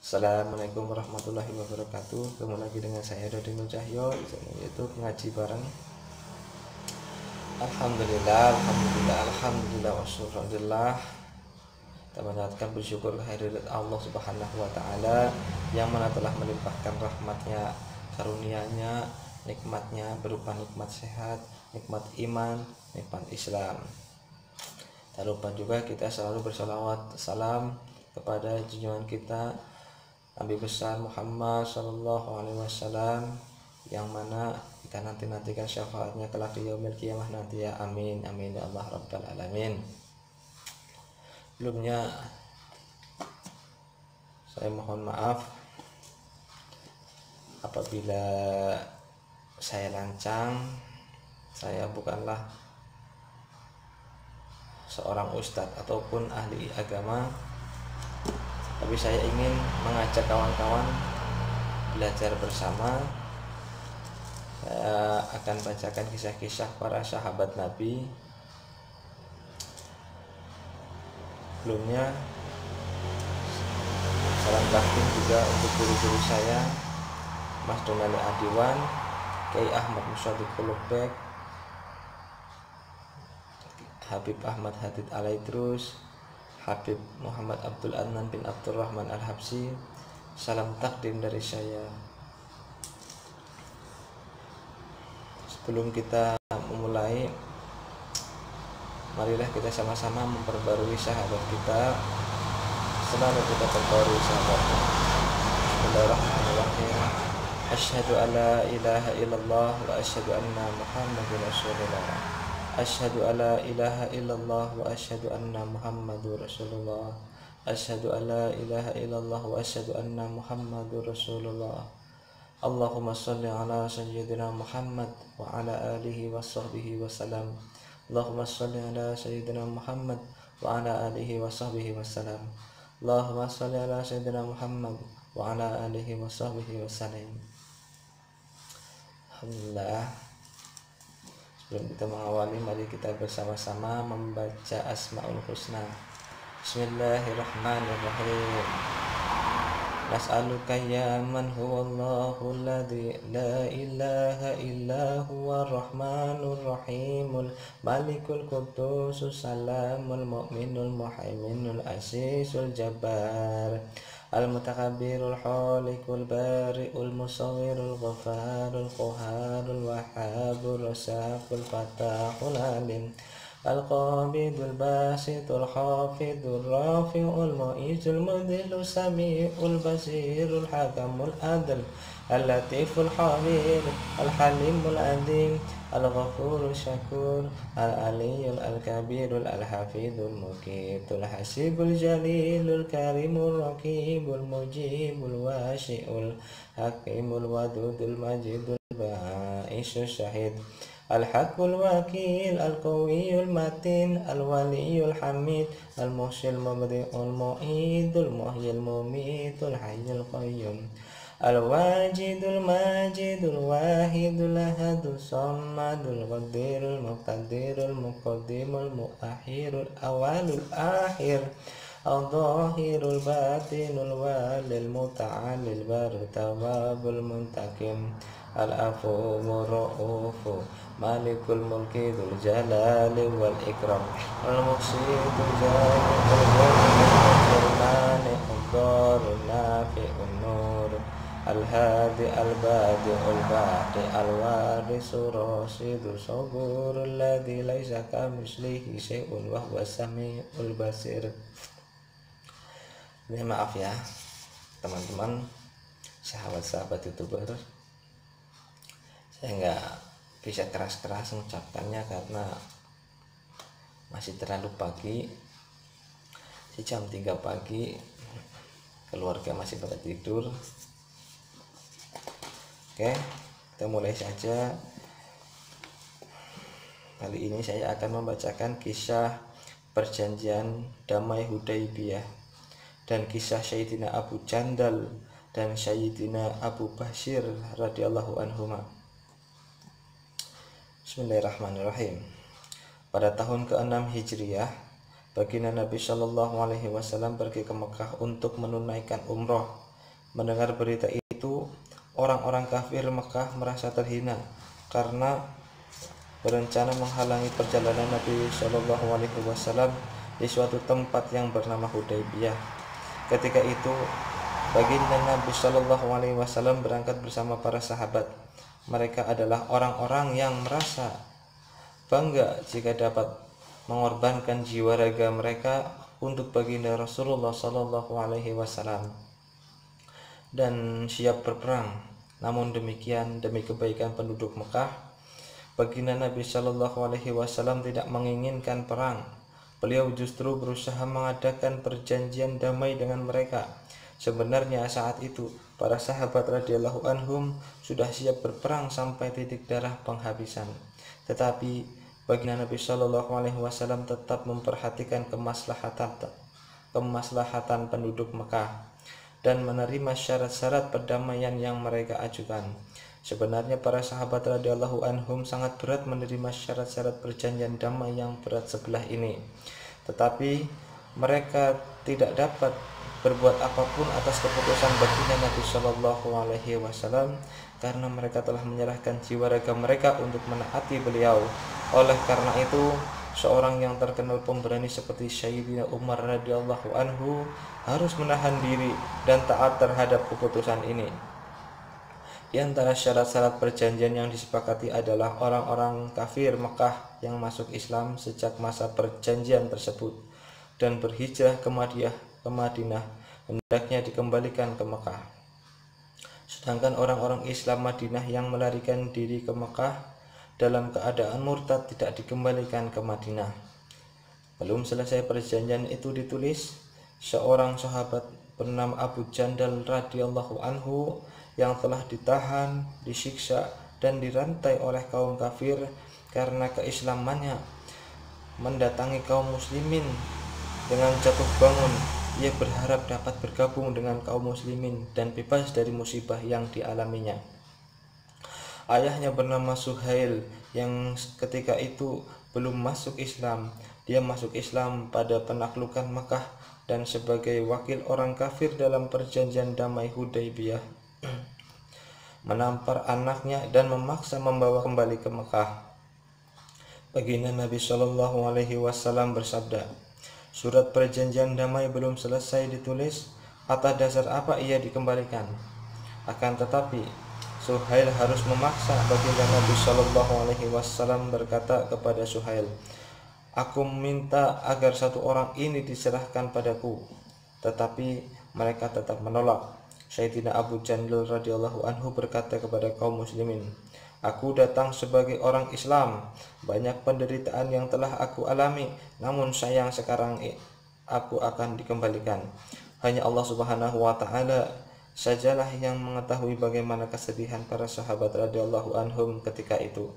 Assalamualaikum warahmatullahi wabarakatuh. Ketemu lagi dengan saya Dodi Nur Cahyo di channel YouTube Ngaji Bareng. Alhamdulillah wasyukurillah. Kita mengucapkan bersyukur kehadirat Allah Subhanahu wa taala yang mana telah melimpahkan rahmatnya, karunia-Nya, nikmatnya berupa nikmat sehat, nikmat iman, nikmat Islam. Tak lupa juga kita selalu bersalawat salam kepada junjungan kita Nabi besar Muhammad Sallallahu Alaihi Wasallam, yang mana kita nantikan syafaatnya kelak di yaumil qiyamah nanti ya. Amin amin ya Allah Rabbal Alamin. Sebelumnya saya mohon maaf apabila saya lancang. Saya bukanlah seorang ustadz ataupun ahli agama, tapi saya ingin mengajak kawan-kawan belajar bersama. Saya akan bacakan kisah-kisah para sahabat Nabi. Sebelumnya salam takdim juga untuk guru-guru saya, Mas Donali Adiwan, Kiai Ahmad Musyaddiq Lubek, Habib Ahmad Hadid Alaidrus, Habib Muhammad Abdul Adnan bin Abdurrahman Al-Habsyi. Salam takdim dari saya. Sebelum kita memulai, marilah kita sama-sama memperbarui sahabat kita. Selalu kita perbarui sahabatnya. Bismillahirrahmanirrahim. Asyhadu an la ilaha illallah wa asyhadu anna Muhammadar Rasulullah. Asyhadu an la ilaha illallah wa asyhadu anna Muhammadur Rasulullah. Asyhadu an la ilaha illallah wa asyhadu anna Muhammadur Rasulullah. Allahumma shalli ala sayyidina Muhammad wa ala alihi wa sahbihi wa salam. Allahumma shalli ala sayyidina Muhammad wa ala alihi wa sahbihi wa salam. Allahumma shalli ala sayyidina Muhammad wa ala alihi wa sahbihi wa salam. Alhamdulillah. Sebelum kita mengawali, mari kita bersama-sama membaca Asmaul Husna. Bismillahirrahmanirrahim. Nas'aluka ya man huwallahu alladzi la ilaha illa huwa rahmanur rahimul malikul qudusus salamul mu'minul muhaiminul azizul jabbar al-mutakabbirul khaliqul bari'ul musawwirul ghafarul qaharul wahhabur rasaqul fatahul alim al-qabidul basitul khafidul rafi'ul mu'izul mudhilul sami'ul basirul hakamul adl al-latiful khabir al-halimul adim al-ghafurul syakur al-aliyul al-kabirul al-hafidul muqitul hasibul jalilul karimul raqibul mujibul washi'ul hakimul wadudul majidul ba'isyul syahid al-haqqul wakil al-qawiyul matin al-waliyul hamid al-muhsyil mubdi'ul mu'idul muhyil mumitul hayyul qayyum al-wajidul majidul wahidul ahadul samadul qadirul muqtadirul muqaddimul muakhirul awalul akhir al-zahirul batinul walil muta'alil baru tawabul muntakim al-afu mura'ufu malikul mulki dzul jalali wal ikram al-muqsitul jalil al-mani nafi'un nur al-hadi al-badi'ul baqi al-warisu rasidu sabur alladzi laisa kamitslihi syai'un wa huwas samiul basir. Ini maaf ya teman-teman, sahabat-sahabat YouTuber, saya nggak bisa keras-keras mengucapkannya karena masih terlalu pagi. Jam 3 pagi, keluarga masih pada tidur. Oke, kita mulai saja. Kali ini saya akan membacakan kisah perjanjian damai Hudaybiyah dan kisah Sayyidina Abu Jandal dan Sayyidina Abu Bashir radhiyallahu anhuma. Bismillahirrahmanirrahim. Pada tahun ke-6 Hijriah, baginda Nabi Shallallahu Alaihi Wasallam pergi ke Mekah untuk menunaikan umroh Mendengar berita itu, orang-orang kafir Mekah merasa terhina karena berencana menghalangi perjalanan Nabi Shallallahu Alaihi Wasallam di suatu tempat yang bernama Hudaybiyah. Ketika itu, baginda Nabi Shallallahu Alaihi Wasallam berangkat bersama para sahabat. Mereka adalah orang-orang yang merasa bangga jika dapat mengorbankan jiwa raga mereka untuk baginda Rasulullah Shallallahu Alaihi Wasallam dan siap berperang. Namun demikian, demi kebaikan penduduk Mekah, baginda Nabi Shallallahu Alaihi Wasallam tidak menginginkan perang. Beliau justru berusaha mengadakan perjanjian damai dengan mereka. Sebenarnya saat itu para sahabat radhiyallahu anhum sudah siap berperang sampai titik darah penghabisan. Tetapi baginda Nabi Shallallahu Alaihi Wasallam tetap memperhatikan kemaslahatan penduduk Mekah dan menerima syarat-syarat perdamaian yang mereka ajukan. Sebenarnya para sahabat radhiyallahu anhum sangat berat menerima syarat-syarat perjanjian damai yang berat sebelah ini. Tetapi mereka tidak dapat berbuat apapun atas keputusan baginda Nabi Shallallahu Alaihi Wasallam karena mereka telah menyerahkan jiwa raga mereka untuk menaati beliau. Oleh karena itu, seorang yang terkenal pemberani seperti Sayyidina Umar radhiyallahu anhu harus menahan diri dan taat terhadap keputusan ini. Di antara syarat-syarat perjanjian yang disepakati adalah orang-orang kafir Mekah yang masuk Islam sejak masa perjanjian tersebut dan berhijrah ke Madinah hendaknya dikembalikan ke Mekah. Sedangkan orang-orang Islam Madinah yang melarikan diri ke Mekah dalam keadaan murtad tidak dikembalikan ke Madinah. Belum selesai perjanjian itu ditulis, seorang sahabat bernama Abu Jandal radhiyallahu anhu yang telah ditahan, disiksa, dan dirantai oleh kaum kafir karena keislamannya mendatangi kaum muslimin dengan jatuh bangun. Ia berharap dapat bergabung dengan kaum muslimin dan bebas dari musibah yang dialaminya. Ayahnya bernama Suhail yang ketika itu belum masuk Islam. Dia masuk Islam pada penaklukan Mekah dan sebagai wakil orang kafir dalam perjanjian damai Hudaybiyah menampar anaknya dan memaksa membawa kembali ke Mekah. Baginda Nabi Shallallahu Alaihi Wasallam bersabda, surat perjanjian damai belum selesai ditulis, atas dasar apa ia dikembalikan? Akan tetapi Suhail harus memaksa. Baginda Nabi Shallallahu Alaihi Wasallam berkata kepada Suhail, aku minta agar satu orang ini diserahkan padaku, tetapi mereka tetap menolak. Sayyidina Abu Jandal radhiyallahu anhu berkata kepada kaum muslimin, aku datang sebagai orang Islam, banyak penderitaan yang telah aku alami, namun sayang sekarang aku akan dikembalikan. Hanya Allah Subhanahu wa taala sajalah yang mengetahui bagaimana kesedihan para sahabat radhiyallahu anhum ketika itu.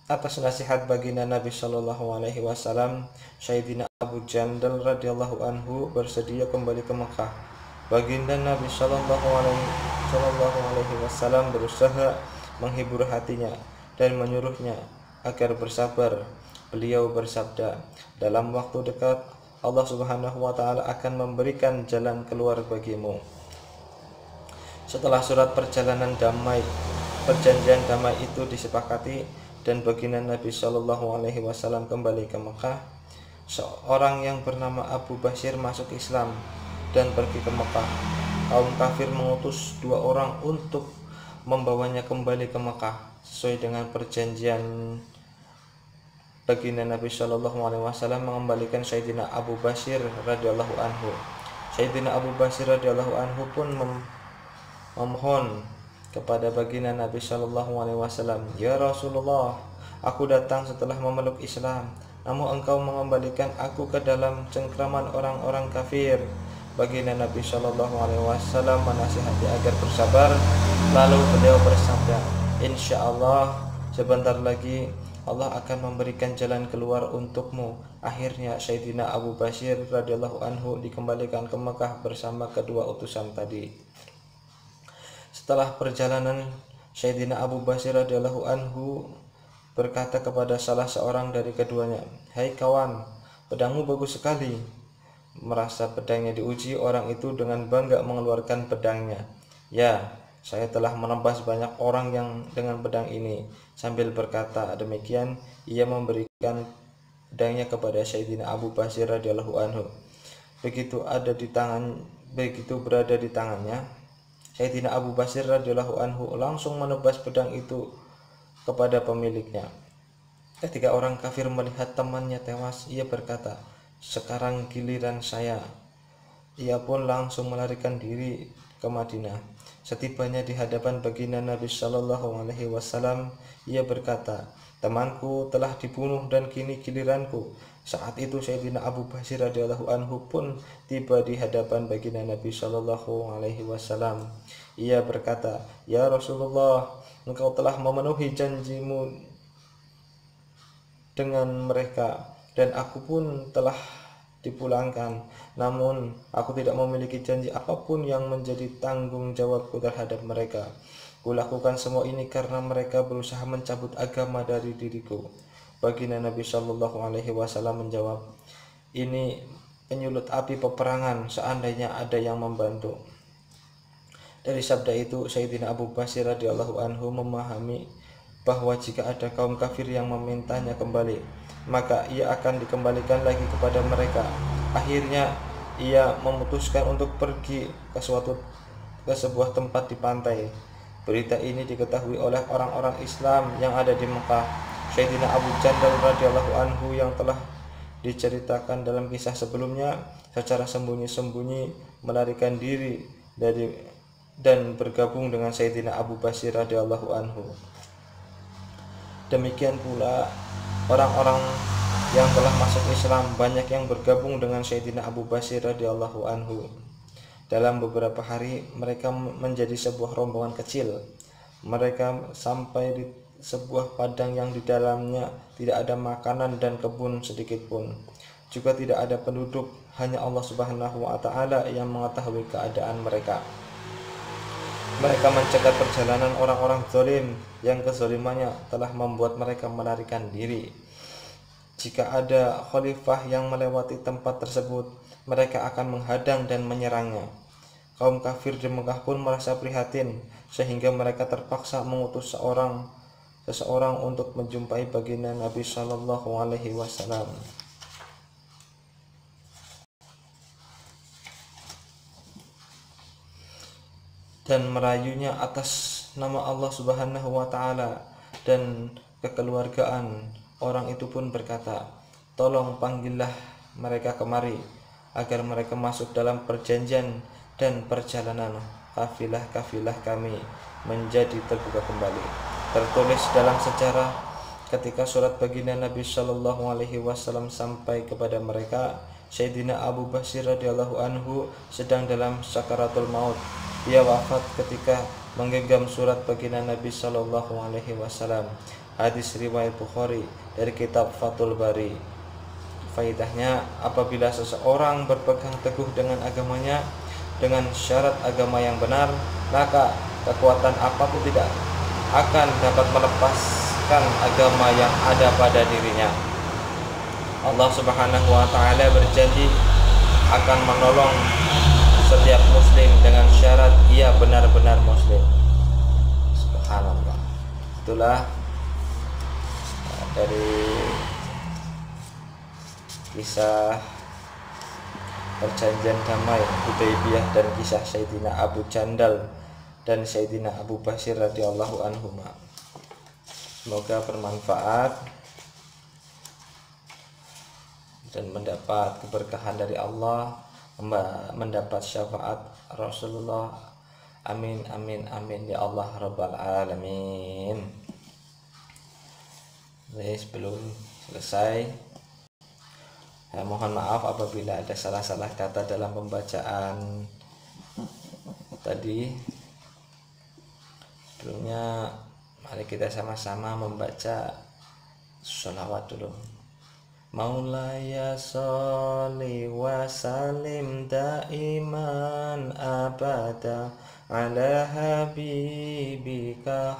Atas nasihat baginda Nabi Shallallahu Alaihi Wasallam, Sayyidina Abu Jandal radhiyallahu anhu bersedia kembali ke Mekah. Baginda Nabi Shallallahu Alaihi Wasallam berusaha menghibur hatinya dan menyuruhnya agar bersabar. Beliau bersabda, dalam waktu dekat Allah Subhanahu wa taala akan memberikan jalan keluar bagimu. Setelah surat perjalanan damai, perjanjian damai itu disepakati dan baginda Nabi Shallallahu Alaihi Wasallam kembali ke Mekah, seorang yang bernama Abu Basir masuk Islam dan pergi ke Mekah. Kaum kafir mengutus 2 orang untuk membawanya kembali ke Mekah sesuai dengan perjanjian. Baginda Nabi Shallallahu Alaihi Wasallam mengembalikan Sayyidina Abu Basir radhiyallahu anhu. Sayyidina Abu Basir radhiyallahu anhu pun memohon kepada baginda Nabi Shallallahu Alaihi Wasallam, ya Rasulullah, aku datang setelah memeluk Islam, namun engkau mengembalikan aku ke dalam cengkraman orang-orang kafir. Baginda Nabi Shallallahu Alaihi Wasallam menasihati agar bersabar. Lalu beliau bersabda, insya Allah sebentar lagi Allah akan memberikan jalan keluar untukmu. Akhirnya Sayyidina Abu Basir radhiyallahu anhu dikembalikan ke Mekah bersama kedua utusan tadi. Setelah perjalanan, Sayyidina Abu Basir radhiyallahu anhu berkata kepada salah seorang dari keduanya, hai kawan, pedangmu bagus sekali. merasa pedangnya diuji, orang itu dengan bangga mengeluarkan pedangnya. Ya, saya telah menebas banyak orang yang dengan pedang ini. Sambil berkata demikian, ia memberikan pedangnya kepada Sayyidina Abu Basir radhiyallahu anhu. Begitu berada di tangannya, Sayyidina Abu Basir radhiyallahu anhu langsung menebas pedang itu kepada pemiliknya. Ketika orang kafir melihat temannya tewas, ia berkata, "Sekarang giliran saya." Ia pun langsung melarikan diri ke Madinah. Setibanya di hadapan baginda Nabi Shallallahu Alaihi Wasallam, ia berkata, "Temanku telah dibunuh dan kini giliranku." Saat itu Sayyidina Abu Basir radhiyallahu anhu pun tiba di hadapan baginda Nabi Shallallahu Alaihi Wasallam. Ia berkata, "Ya Rasulullah, engkau telah memenuhi janjimu dengan mereka, dan aku pun telah dipulangkan. Namun aku tidak memiliki janji apapun yang menjadi tanggung jawabku terhadap mereka. Kulakukan semua ini karena mereka berusaha mencabut agama dari diriku." Baginda Nabi Shallallahu Alaihi Wasallam menjawab, "Ini penyulut api peperangan, seandainya ada yang membantu." Dari sabda itu, Sayyidina Abu Basir radhiyallahu anhu memahami bahwa jika ada kaum kafir yang memintanya kembali, maka ia akan dikembalikan lagi kepada mereka. Akhirnya ia memutuskan untuk pergi ke sebuah tempat di pantai. Berita ini diketahui oleh orang-orang Islam yang ada di Mekah. Sayyidina Abu Jandal radhiyallahu anhu yang telah diceritakan dalam kisah sebelumnya secara sembunyi-sembunyi melarikan diri dan bergabung dengan Sayyidina Abu Basir radhiyallahu anhu. Demikian pula orang-orang yang telah masuk Islam, banyak yang bergabung dengan Sayyidina Abu Basir radhiyallahu anhu. Dalam beberapa hari mereka menjadi sebuah rombongan kecil. Mereka sampai di sebuah padang yang di dalamnya tidak ada makanan dan kebun sedikit pun. Juga tidak ada penduduk, hanya Allah Subhanahu wa taala yang mengetahui keadaan mereka. Mereka mencegat perjalanan orang-orang zalim yang kezalimannya telah membuat mereka melarikan diri. Jika ada khalifah yang melewati tempat tersebut, mereka akan menghadang dan menyerangnya. Kaum kafir di Mekah pun merasa prihatin, sehingga mereka terpaksa mengutus seseorang untuk menjumpai baginda Nabi Shallallahu Alaihi Wasallam. Dan merayunya atas nama Allah Subhanahu wa taala dan kekeluargaan. Orang itu pun berkata, "Tolong panggillah mereka kemari agar mereka masuk dalam perjanjian dan perjalanan kafilah-kafilah kami menjadi terbuka kembali." Tertulis dalam sejarah, ketika surat baginda Nabi Shallallahu Alaihi Wasallam sampai kepada mereka, Sayyidina Abu Basir radhiyallahu anhu sedang dalam sakaratul maut. Ia wafat ketika menggenggam surat baginda Nabi Shallallahu Alaihi Wasallam. Hadis riwayat Bukhari dari kitab Fathul Bari. Faidahnya, apabila seseorang berpegang teguh dengan agamanya dengan syarat agama yang benar, maka kekuatan apapun tidak akan dapat melepaskan agama yang ada pada dirinya. Allah Subhanahu wa taala berjanji akan menolong setiap muslim dengan syarat ia benar-benar muslim. Subhanallah. Itulah dari kisah perjanjian damai Hudaybiyah dan kisah Sayyidina Abu Jandal dan Sayyidina Abu Basir radhiyallahu anhuma. Semoga bermanfaat dan mendapat keberkahan dari Allah, mendapat syafaat Rasulullah. Amin amin amin ya Allah rabbal alamin. Sebelum selesai, mohon maaf apabila ada salah-salah kata dalam pembacaan tadi. Sebelumnya mari kita sama-sama membaca sholawat dulu. Maulaya sholli wa salim daiman abada ala habibika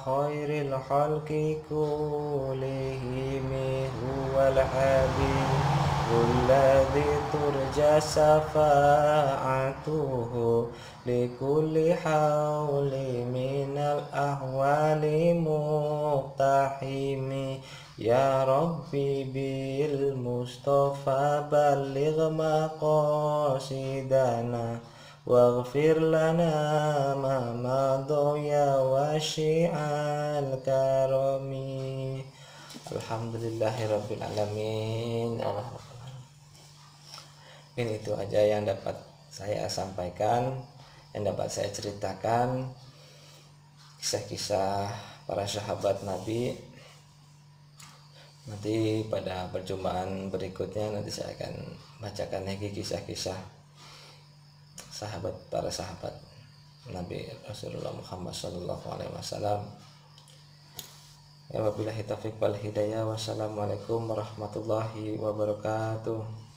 khairil khalqi kullihim huwal habib alladzi turja syafa'atuhu likulli hauli minal ahwali muqtahimi. Ya Rabbi bil Mustafa balligh maqasidana waghfir lana ma madaya wasyi'al karami. Alhamdulillahirabbil alamin. Ini itu aja yang dapat saya sampaikan, yang dapat saya ceritakan, kisah-kisah para sahabat Nabi. Nanti pada perjumpaan berikutnya nanti saya akan bacakan lagi kisah-kisah para sahabat Nabi Rasulullah Muhammad SAW. Ya wabillahi taufiq wal hidayah. Wassalamualaikum warahmatullahi wabarakatuh.